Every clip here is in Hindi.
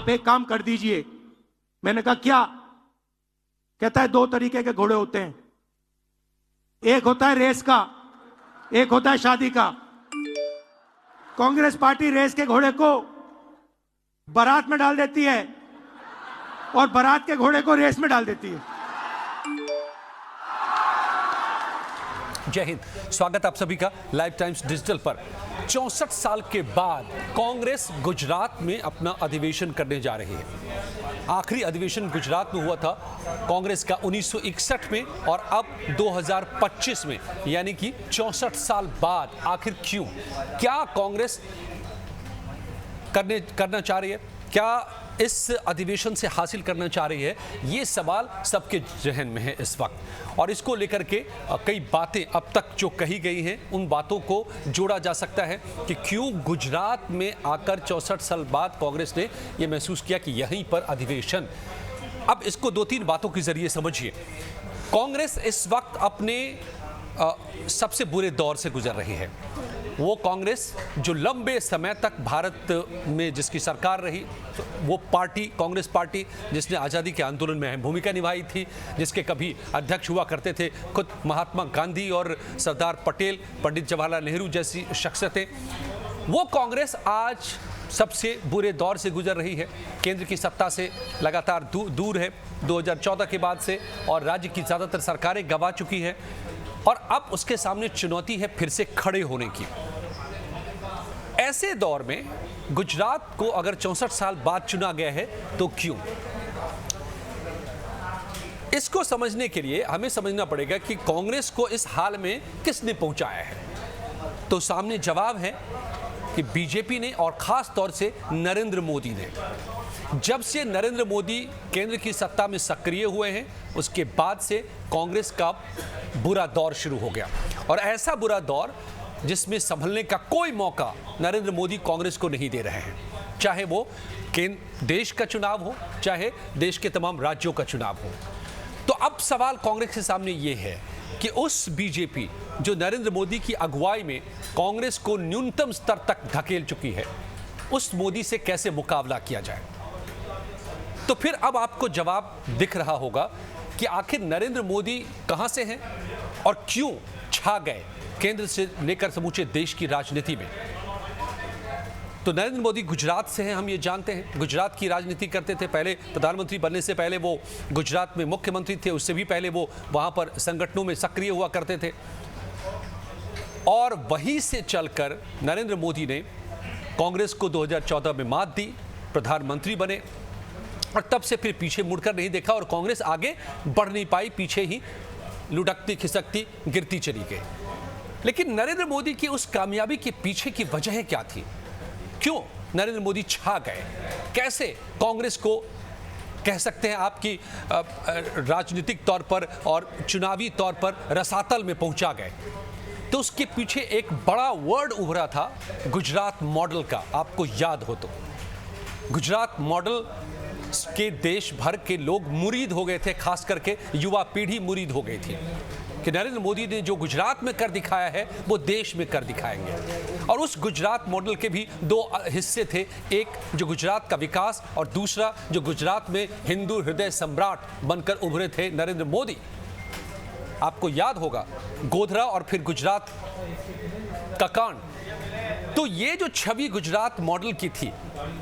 आप एक काम कर दीजिए। मैंने कहा क्या? कहता है 2 तरीके के घोड़े होते हैं, एक होता है रेस का, एक होता है शादी का। कांग्रेस पार्टी रेस के घोड़े को बारात में डाल देती है और बारात के घोड़े को रेस में डाल देती है। जय हिंद, स्वागत आप सभी का लाइव टाइम्स डिजिटल पर। 64 साल के बाद कांग्रेस गुजरात में अपना अधिवेशन करने जा रही है। आखिरी अधिवेशन गुजरात में हुआ था कांग्रेस का 1961 में और अब 2025 में, यानी कि 64 साल बाद। आखिर क्यों? क्या कांग्रेस करना चाह रही है? क्या इस अधिवेशन से हासिल करना चाह रही है? ये सवाल सबके जहन में है इस वक्त, और इसको लेकर के कई बातें अब तक जो कही गई हैं, उन बातों को जोड़ा जा सकता है कि क्यों गुजरात में आकर 64 साल बाद कांग्रेस ने ये महसूस किया कि यहीं पर अधिवेशन। अब इसको 2-3 बातों के जरिए समझिए। कांग्रेस इस वक्त अपने सबसे बुरे दौर से गुजर रही है। वो कांग्रेस जो लंबे समय तक भारत में जिसकी सरकार रही, वो पार्टी, कांग्रेस पार्टी जिसने आज़ादी के आंदोलन में अहम भूमिका निभाई थी, जिसके कभी अध्यक्ष हुआ करते थे खुद महात्मा गांधी और सरदार पटेल, पंडित जवाहरलाल नेहरू जैसी शख्सियतें, वो कांग्रेस आज सबसे बुरे दौर से गुजर रही है। केंद्र की सत्ता से लगातार दूर है 2014 के बाद से, और राज्य की ज़्यादातर सरकारें गंवा चुकी हैं, और अब उसके सामने चुनौती है फिर से खड़े होने की। ऐसे दौर में गुजरात को अगर 64 साल बाद चुना गया है तो क्यों? इसको समझने के लिए हमें समझना पड़ेगा कि कांग्रेस को इस हाल में किसने पहुंचाया है। तो सामने जवाब है कि बीजेपी ने, और खास तौर से नरेंद्र मोदी ने। जब से नरेंद्र मोदी केंद्र की सत्ता में सक्रिय हुए हैं, उसके बाद से कांग्रेस का बुरा दौर शुरू हो गया, और ऐसा बुरा दौर जिसमें संभलने का कोई मौका नरेंद्र मोदी कांग्रेस को नहीं दे रहे हैं। चाहे वो देश का चुनाव हो, चाहे देश के तमाम राज्यों का चुनाव हो। तो अब सवाल कांग्रेस के सामने ये है कि उस बीजेपी जो नरेंद्र मोदी की अगुवाई में कांग्रेस को न्यूनतम स्तर तक धकेल चुकी है, उस मोदी से कैसे मुकाबला किया जाए। तो फिर अब आपको जवाब दिख रहा होगा कि आखिर नरेंद्र मोदी कहां से हैं और क्यों छा गए केंद्र से लेकर समूचे देश की राजनीति में। तो नरेंद्र मोदी गुजरात से हैं, हम ये जानते हैं। गुजरात की राजनीति करते थे, पहले प्रधानमंत्री बनने से पहले वो गुजरात में मुख्यमंत्री थे, उससे भी पहले वो वहां पर संगठनों में सक्रिय हुआ करते थे, और वहीं से चलकर नरेंद्र मोदी ने कांग्रेस को 2014 में मात दी, प्रधानमंत्री बने, और तब से फिर पीछे मुड़कर नहीं देखा, और कांग्रेस आगे बढ़ नहीं पाई, पीछे ही लुढ़कती खिसकती गिरती चली गई। लेकिन नरेंद्र मोदी की उस कामयाबी के पीछे की वजह क्या थी? क्यों नरेंद्र मोदी छा गए? कैसे कांग्रेस को कह सकते हैं आपकी राजनीतिक तौर पर और चुनावी तौर पर रसातल में पहुंचा गए? तो उसके पीछे एक बड़ा वर्ड उभरा था, गुजरात मॉडल का। आपको याद हो तो गुजरात मॉडल के देश भर के लोग मुरीद हो गए थे, खास करके युवा पीढ़ी मुरीद हो गई थी कि नरेंद्र मोदी ने जो गुजरात में कर दिखाया है वो देश में कर दिखाएंगे। और उस गुजरात मॉडल के भी 2 हिस्से थे, एक जो गुजरात का विकास, और दूसरा जो गुजरात में हिंदू हृदय सम्राट बनकर उभरे थे नरेंद्र मोदी। आपको याद होगा गोधरा और फिर गुजरात का कांड। तो ये जो छवि गुजरात मॉडल की थी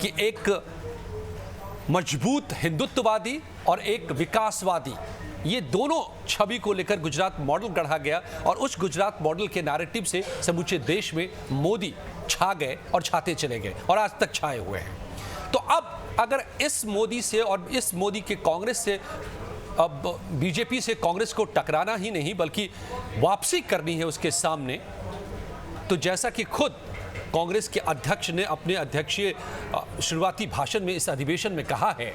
कि एक मजबूत हिंदुत्ववादी और एक विकासवादी, ये दोनों छवि को लेकर गुजरात मॉडल गढ़ा गया, और उस गुजरात मॉडल के नैरेटिव से समूचे देश में मोदी छा गए और छाते चले गए, और आज तक छाए हुए हैं। तो अब अगर इस मोदी से और इस मोदी के कांग्रेस से, अब बीजेपी से कांग्रेस को टकराना ही नहीं बल्कि वापसी करनी है उसके सामने, तो जैसा कि खुद कांग्रेस के अध्यक्ष ने अपने अध्यक्षीय शुरुआती भाषण में इस अधिवेशन में कहा है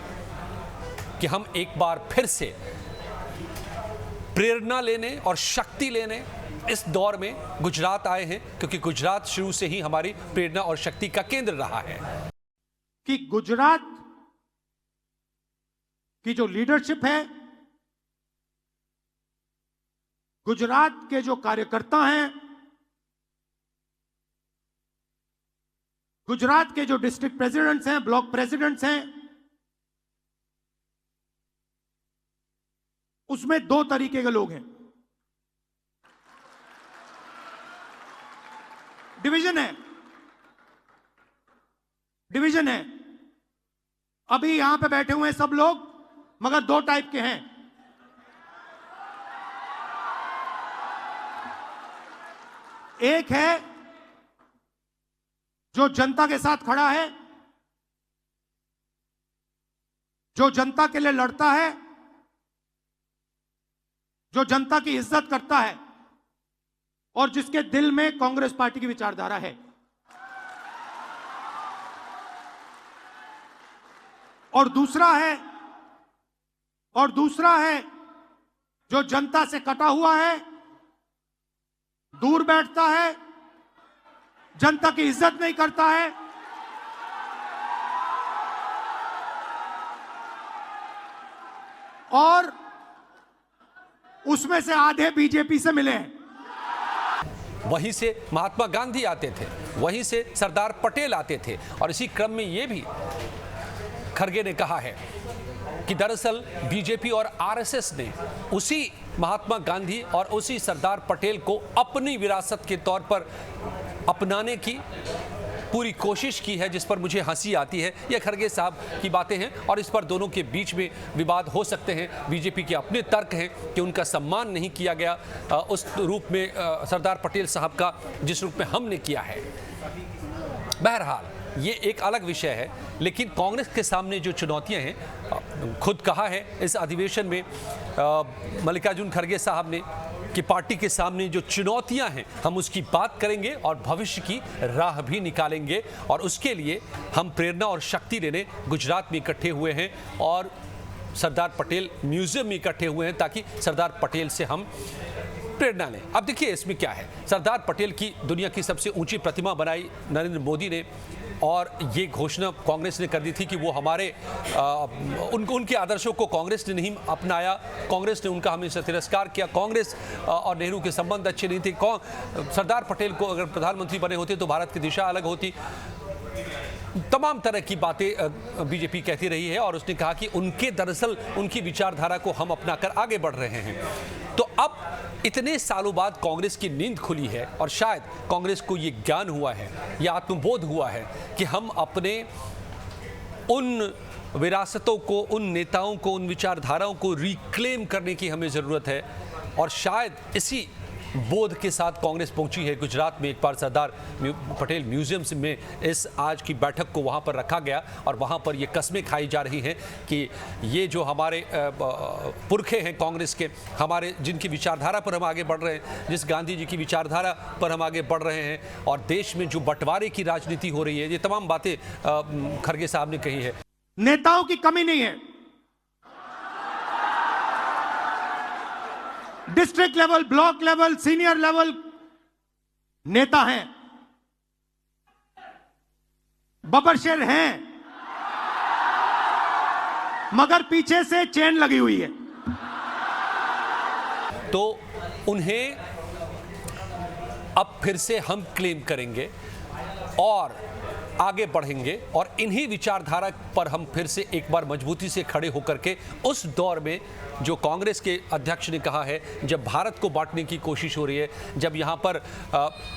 कि हम एक बार फिर से प्रेरणा लेने और शक्ति लेने इस दौर में गुजरात आए हैं, क्योंकि गुजरात शुरू से ही हमारी प्रेरणा और शक्ति का केंद्र रहा है। कि गुजरात की जो लीडरशिप है, गुजरात के जो कार्यकर्ता हैं, गुजरात के जो डिस्ट्रिक्ट प्रेसिडेंट्स हैं, ब्लॉक प्रेसिडेंट्स हैं, उसमें दो तरीके के लोग हैं। डिवीजन है। अभी यहां पे बैठे हुए हैं सब लोग, मगर दो टाइप के हैं। एक है जो जनता के साथ खड़ा है, जो जनता के लिए लड़ता है, जो जनता की इज्जत करता है और जिसके दिल में कांग्रेस पार्टी की विचारधारा है। और दूसरा है जो जनता से कटा हुआ है, दूर बैठता है, जनता की इज्जत नहीं करता है, और उसमें से आधे बीजेपी से मिले हैं। वहीं से महात्मा गांधी आते थे, वहीं से सरदार पटेल आते थे, और इसी क्रम में यह भी खड़गे ने कहा है कि दरअसल बीजेपी और आरएसएस ने उसी महात्मा गांधी और उसी सरदार पटेल को अपनी विरासत के तौर पर अपनाने की पूरी कोशिश की है, जिस पर मुझे हंसी आती है। ये खड़गे साहब की बातें हैं और इस पर दोनों के बीच में विवाद हो सकते हैं। बीजेपी के अपने तर्क हैं कि उनका सम्मान नहीं किया गया उस रूप में सरदार पटेल साहब का जिस रूप में हमने किया है। बहरहाल ये एक अलग विषय है, लेकिन कांग्रेस के सामने जो चुनौतियां हैं, खुद कहा है इस अधिवेशन में मल्लिकार्जुन खड़गे साहब ने कि पार्टी के सामने जो चुनौतियां हैं हम उसकी बात करेंगे और भविष्य की राह भी निकालेंगे, और उसके लिए हम प्रेरणा और शक्ति लेने गुजरात में इकट्ठे हुए हैं और सरदार पटेल म्यूजियम में इकट्ठे हुए हैं ताकि सरदार पटेल से हम प्रेरणा लें। अब देखिए इसमें क्या है, सरदार पटेल की दुनिया की सबसे ऊंची प्रतिमा बनाई नरेंद्र मोदी ने, और ये घोषणा कांग्रेस ने कर दी थी कि वो हमारे उनके आदर्शों को कांग्रेस ने नहीं अपनाया, कांग्रेस ने उनका हमेशा तिरस्कार किया, कांग्रेस और नेहरू के संबंध अच्छे नहीं थे। सरदार पटेल को अगर प्रधानमंत्री बने होते तो भारत की दिशा अलग होती। तमाम तरह की बातें बीजेपी कहती रही है और उसने कहा कि उनके दरअसल उनकी विचारधारा को हम अपनाकर आगे बढ़ रहे हैं। तो अब इतने सालों बाद कांग्रेस की नींद खुली है और शायद कांग्रेस को ये ज्ञान हुआ है, यह आत्मबोध हुआ है कि हम अपने उन विरासतों को, उन नेताओं को, उन विचारधाराओं को रिक्लेम करने की हमें ज़रूरत है। और शायद इसी बोध के साथ कांग्रेस पहुंची है गुजरात में। एक बार सरदार पटेल म्यूजियम में इस आज की बैठक को वहां पर रखा गया और वहां पर ये कस्में खाई जा रही हैं कि ये जो हमारे पुरखे हैं कांग्रेस के, हमारे जिनकी विचारधारा पर हम आगे बढ़ रहे हैं, जिस गांधी जी की विचारधारा पर हम आगे बढ़ रहे हैं, और देश में जो बंटवारे की राजनीति हो रही है, ये तमाम बातें खड़गे साहब ने कही है। नेताओं की कमी नहीं है, district level, block level, senior level नेता हैं, बबरशेर हैं, मगर पीछे से चेन लगी हुई है। तो उन्हें अब फिर से हम क्लेम करेंगे और आगे बढ़ेंगे, और इन्हीं विचारधारा पर हम फिर से एक बार मजबूती से खड़े होकर के उस दौर में जो कांग्रेस के अध्यक्ष ने कहा है, जब भारत को बांटने की कोशिश हो रही है, जब यहाँ पर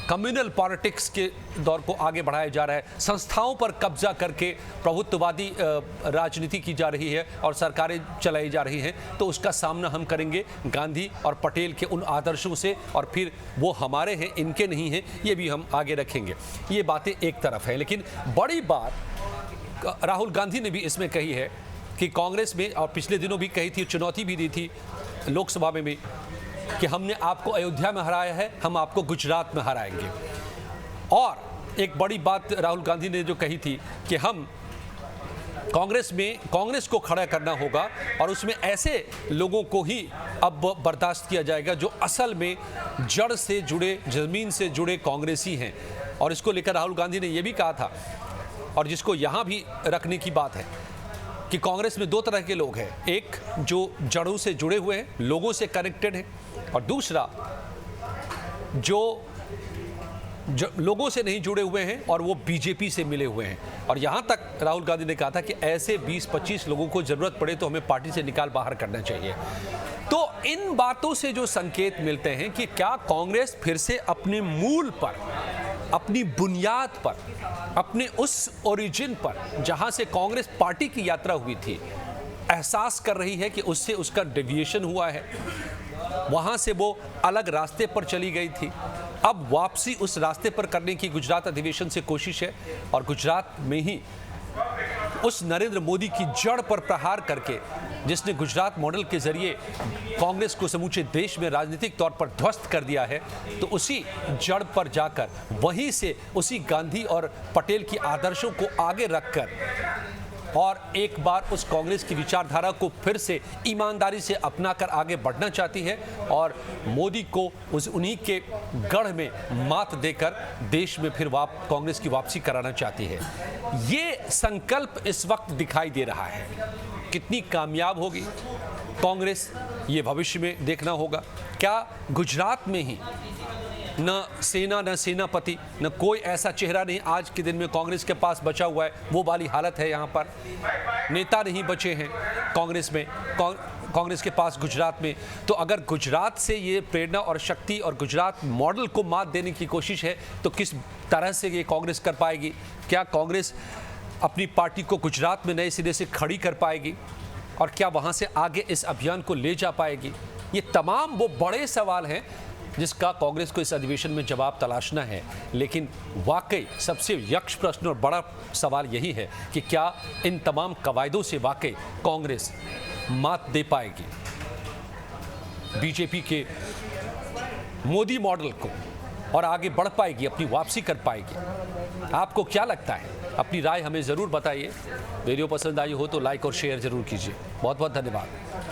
कम्युनल पॉलिटिक्स के दौर को आगे बढ़ाया जा रहा है, संस्थाओं पर कब्जा करके प्रभुत्ववादी राजनीति की जा रही है और सरकारें चलाई जा रही हैं, तो उसका सामना हम करेंगे गांधी और पटेल के उन आदर्शों से, और फिर वो हमारे हैं, इनके नहीं हैं, ये भी हम आगे रखेंगे। ये बातें एक तरफ है, लेकिन बड़ी बात राहुल गांधी ने भी इसमें कही है कि कांग्रेस में, और पिछले दिनों भी कही थी, चुनौती भी दी थी लोकसभा में भी, कि हमने आपको अयोध्या में हराया है, हम आपको गुजरात में हराएंगे। और एक बड़ी बात राहुल गांधी ने जो कही थी कि हम कांग्रेस को खड़ा करना होगा और उसमें ऐसे लोगों को ही अब बर्दाश्त किया जाएगा जो असल में जड़ से जुड़े, जमीन से जुड़े कांग्रेसी हैं। और इसको लेकर राहुल गांधी ने यह भी कहा था, और जिसको यहाँ भी रखने की बात है, कि कांग्रेस में दो तरह के लोग हैं, एक जो जड़ों से जुड़े हुए हैं, लोगों से कनेक्टेड हैं, और दूसरा जो लोगों से नहीं जुड़े हुए हैं और वो बीजेपी से मिले हुए हैं। और यहां तक राहुल गांधी ने कहा था कि ऐसे 20-25 लोगों को जरूरत पड़े तो हमें पार्टी से निकाल बाहर करना चाहिए। तो इन बातों से जो संकेत मिलते हैं कि क्या कांग्रेस फिर से अपने मूल पर, अपनी बुनियाद पर, अपने उस ओरिजिन पर जहां से कांग्रेस पार्टी की यात्रा हुई थी, एहसास कर रही है कि उससे उसका डेविएशन हुआ है, वहां से वो अलग रास्ते पर चली गई थी। अब वापसी उस रास्ते पर करने की गुजरात अधिवेशन से कोशिश है और गुजरात में ही उस नरेंद्र मोदी की जड़ पर प्रहार करके, जिसने गुजरात मॉडल के जरिए कांग्रेस को समूचे देश में राजनीतिक तौर पर ध्वस्त कर दिया है, तो उसी जड़ पर जाकर वहीं से उसी गांधी और पटेल की आदर्शों को आगे रखकर और एक बार उस कांग्रेस की विचारधारा को फिर से ईमानदारी से अपनाकर आगे बढ़ना चाहती है और मोदी को उन्हीं के गढ़ में मात देकर देश में फिर कांग्रेस की वापसी कराना चाहती है। ये संकल्प इस वक्त दिखाई दे रहा है। कितनी कामयाब होगी कांग्रेस, ये भविष्य में देखना होगा। क्या गुजरात में ही न सेना, न सेनापति, न कोई ऐसा चेहरा नहीं आज के दिन में कांग्रेस के पास बचा हुआ है, वो वाली हालत है। यहाँ पर नेता नहीं बचे हैं कांग्रेस में, कांग्रेस के पास गुजरात में। तो अगर गुजरात से ये प्रेरणा और शक्ति और गुजरात मॉडल को मात देने की कोशिश है, तो किस तरह से ये कांग्रेस कर पाएगी? क्या कांग्रेस अपनी पार्टी को गुजरात में नए सिरे से खड़ी कर पाएगी और क्या वहाँ से आगे इस अभियान को ले जा पाएगी? ये तमाम वो बड़े सवाल हैं जिसका कांग्रेस को इस अधिवेशन में जवाब तलाशना है। लेकिन वाकई सबसे यक्ष प्रश्न और बड़ा सवाल यही है कि क्या इन तमाम कवायदों से वाकई कांग्रेस मात दे पाएगी बीजेपी के मोदी मॉडल को और आगे बढ़ पाएगी, अपनी वापसी कर पाएगी? आपको क्या लगता है? अपनी राय हमें ज़रूर बताइए। वीडियो पसंद आई हो तो लाइक और शेयर ज़रूर कीजिए। बहुत बहुत धन्यवाद।